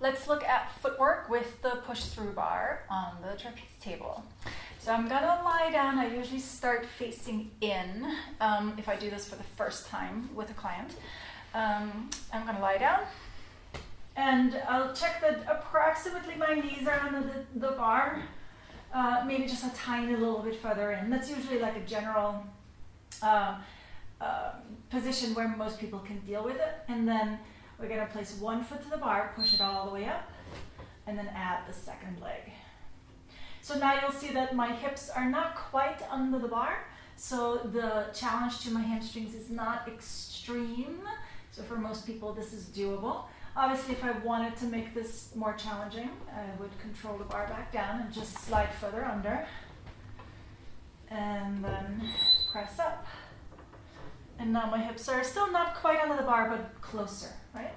Let's look at footwork with the push-through bar on the trapeze table. So I'm gonna lie down. I usually start facing in if I do this for the first time with a client. I'm gonna lie down and I'll check that approximately my knees are on the bar, maybe just a tiny little bit further in. That's usually like a general position where most people can deal with it. And then we're gonna place one foot to the bar, push it all the way up, and then add the second leg. So now you'll see that my hips are not quite under the bar, so the challenge to my hamstrings is not extreme. So for most people, this is doable. Obviously, if I wanted to make this more challenging, I would control the bar back down and just slide further under, and then press up. And now my hips are still not quite under the bar, but closer, right?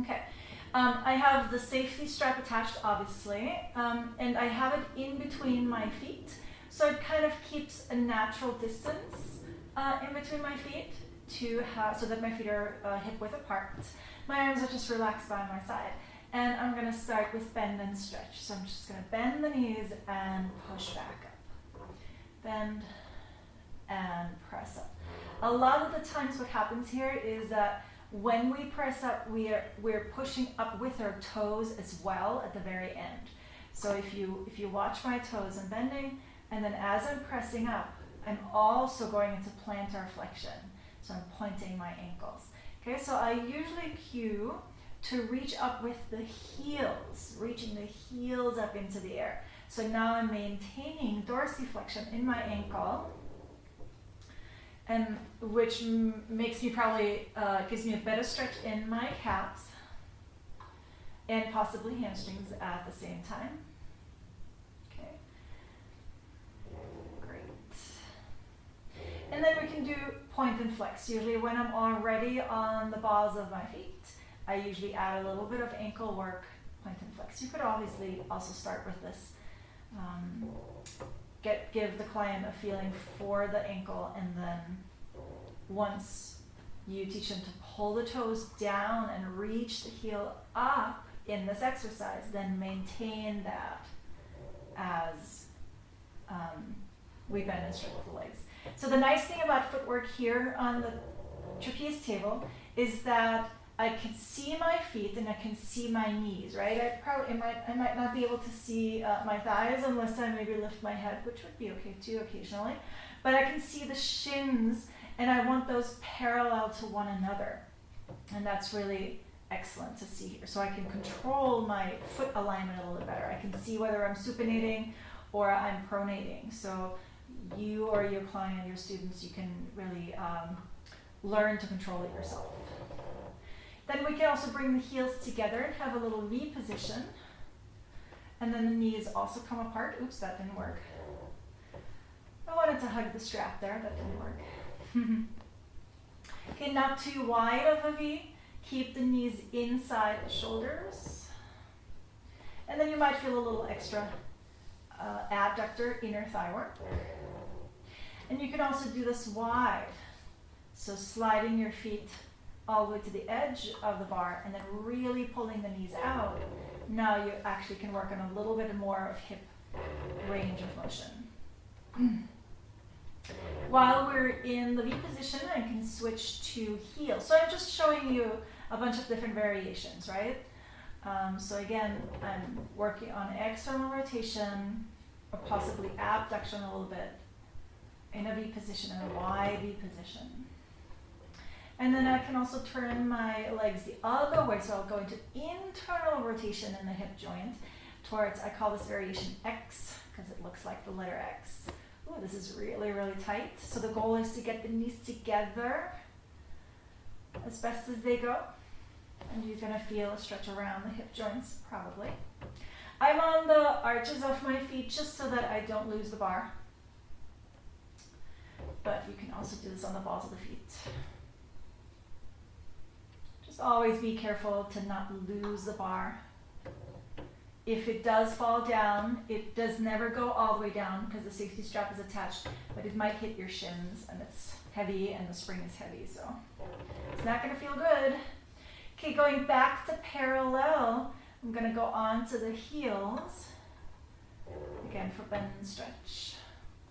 Okay. I have the safety strap attached, obviously, and I have it in between my feet, so it kind of keeps a natural distance in between my feet so that my feet are hip-width apart. My arms are just relaxed by my side, and I'm going to start with bend and stretch. So I'm just going to bend the knees and push back up. Bend and press up. A lot of the times what happens here is that when we press up, we're pushing up with our toes as well at the very end. So if you watch my toes, I'm bending, and then as I'm pressing up, I'm also going into plantar flexion. So I'm pointing my ankles. Okay, so I usually cue to reach up with the heels, reaching the heels up into the air. So now I'm maintaining dorsiflexion in my ankle, and which makes me gives me a better stretch in my calves and possibly hamstrings at the same time. Okay, great. And then we can do point and flex. Usually when I'm already on the balls of my feet, I usually add a little bit of ankle work, point and flex. You could obviously also start with this. Give the client a feeling for the ankle, and then once you teach them to pull the toes down and reach the heel up in this exercise, then maintain that as we bend and stretch the legs. So the nice thing about footwork here on the trapeze table is that I can see my feet and I can see my knees, right? I might not be able to see my thighs unless I maybe lift my head, which would be okay too occasionally. But I can see the shins, and I want those parallel to one another. And that's really excellent to see here. So I can control my foot alignment a little bit better. I can see whether I'm supinating or I'm pronating. So you or your client, your students, you can really learn to control it yourself. Then we can also bring the heels together and have a little V position. And then the knees also come apart. Oops, that didn't work. I wanted to hug the strap there, that didn't work. Okay, not too wide of a V. Keep the knees inside the shoulders. And then you might feel a little extra abductor, inner thigh work. And you can also do this wide. So sliding your feet all the way to the edge of the bar and then really pulling the knees out. Now you actually can work on a little bit more of hip range of motion. While we're in the V position, I can switch to heel. So I'm just showing you a bunch of different variations, right? So again, I'm working on external rotation or possibly abduction a little bit in a V position and a wide V position. And then I can also turn my legs the other way, so I'll go into internal rotation in the hip joint towards, I call this variation X, because it looks like the letter X. Ooh, this is really, really tight. So the goal is to get the knees together as best as they go. And you're gonna feel a stretch around the hip joints, probably. I'm on the arches of my feet just so that I don't lose the bar. But you can also do this on the balls of the feet. Always be careful to not lose the bar. If it does fall down, it does never go all the way down because the safety strap is attached, but it might hit your shins and it's heavy and the spring is heavy, so it's not going to feel good. Okay, going back to parallel, I'm gonna go on to the heels, again for bend and stretch.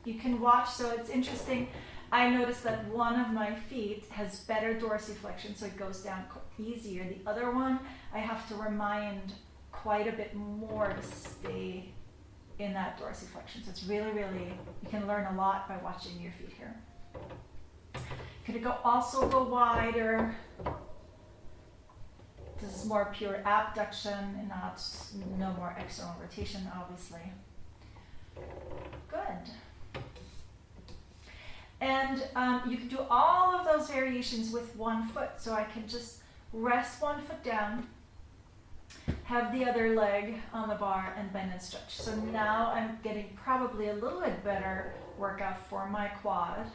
You can watch, so it's interesting, I noticed that one of my feet has better dorsiflexion, so it goes down easier. The other one, I have to remind quite a bit more to stay in that dorsiflexion. So it's really, really, you can learn a lot by watching your feet here. Could it also go wider? This is more pure abduction and no more external rotation, obviously. Good. And you can do all of those variations with one foot. So I can just rest one foot down, have the other leg on the bar, and bend and stretch. So now I'm getting probably a little bit better workout for my quad.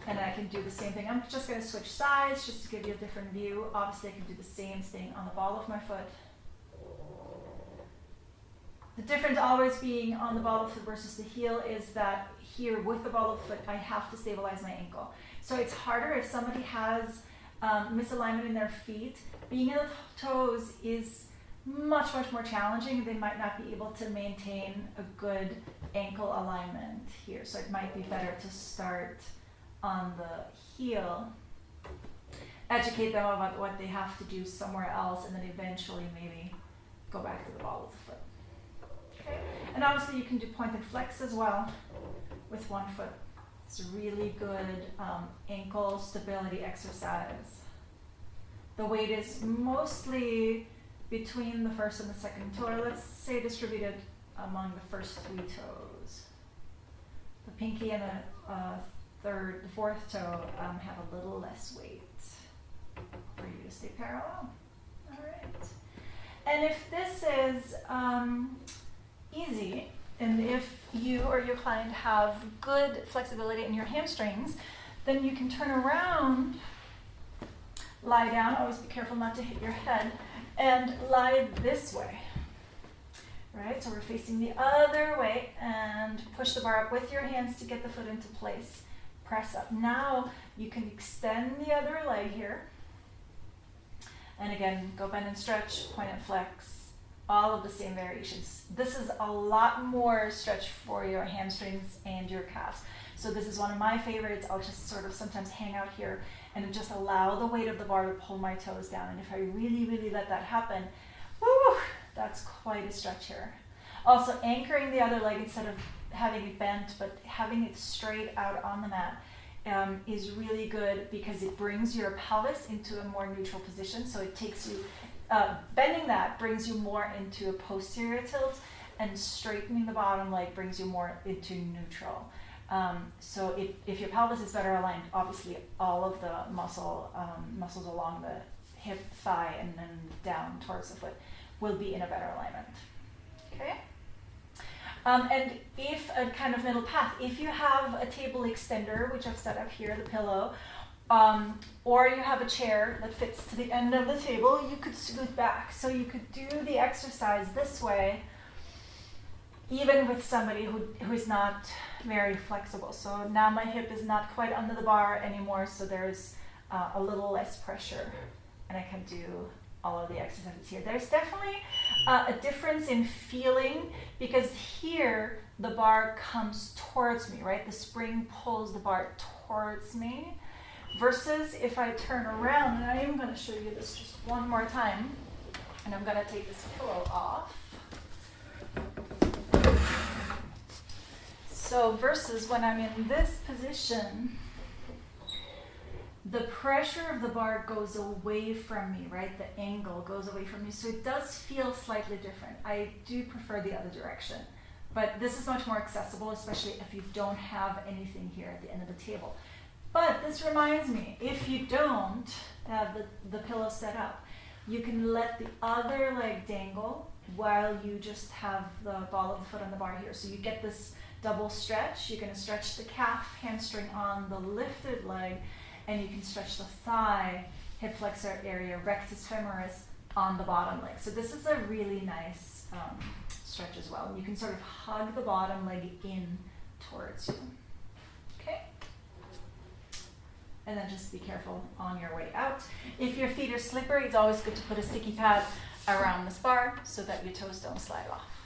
And I can do the same thing. I'm just going to switch sides just to give you a different view. Obviously, I can do the same thing on the ball of my foot. The difference always being on the ball of foot versus the heel is that here with the ball of foot, I have to stabilize my ankle. So it's harder if somebody has misalignment in their feet. Being in the toes is much, much more challenging. They might not be able to maintain a good ankle alignment here. So it might be better to start on the heel, educate them about what they have to do somewhere else, and then eventually maybe go back to the ball of the foot. Okay. And obviously you can do point and flex as well with one foot. It's a really good ankle stability exercise. The weight is mostly between the first and the second toe, or let's say distributed among the first 3 toes. The pinky and the fourth toe have a little less weight for you to stay parallel. All right. And if this is easy, and if you or your client have good flexibility in your hamstrings, then you can turn around, lie down, always be careful not to hit your head, and lie this way. Right, so we're facing the other way, and push the bar up with your hands to get the foot into place. Press up. Now you can extend the other leg here. And again, go bend and stretch, point and flex, all of the same variations. This is a lot more stretch for your hamstrings and your calves. So this is one of my favorites. I'll just sort of sometimes hang out here and just allow the weight of the bar to pull my toes down. And if I really, really let that happen, woo, that's quite a stretch here. Also, anchoring the other leg instead of having it bent, but having it straight out on the mat is really good because it brings your pelvis into a more neutral position. So it takes you, bending that brings you more into a posterior tilt, and straightening the bottom leg brings you more into neutral. So if your pelvis is better aligned, obviously all of the muscles along the hip, thigh, and then down towards the foot will be in a better alignment. Okay? And if a kind of middle path, if you have a table extender, which I've set up here, the pillow, or you have a chair that fits to the end of the table, you could scoot back. So you could do the exercise this way, even with somebody who is not very flexible. So now my hip is not quite under the bar anymore, so there's a little less pressure, and I can do all of the exercises here. There's definitely a difference in feeling, because here the bar comes towards me, right? The spring pulls the bar towards me, versus if I turn around, and I am going to show you this just one more time, and I'm going to take this pillow off. So versus when I'm in this position, the pressure of the bar goes away from me, right? The angle goes away from me. So it does feel slightly different. I do prefer the other direction. But this is much more accessible, especially if you don't have anything here at the end of the table. But this reminds me, if you don't have the pillow set up, you can let the other leg dangle while you just have the ball of the foot on the bar here. So you get this double stretch. You're going to stretch the calf hamstring on the lifted leg, and you can stretch the thigh, hip flexor area, rectus femoris on the bottom leg. So this is a really nice stretch as well. You can sort of hug the bottom leg in towards you. Okay? and then just be careful on your way out. If your feet are slippery, it's always good to put a sticky pad around the spar so that your toes don't slide off.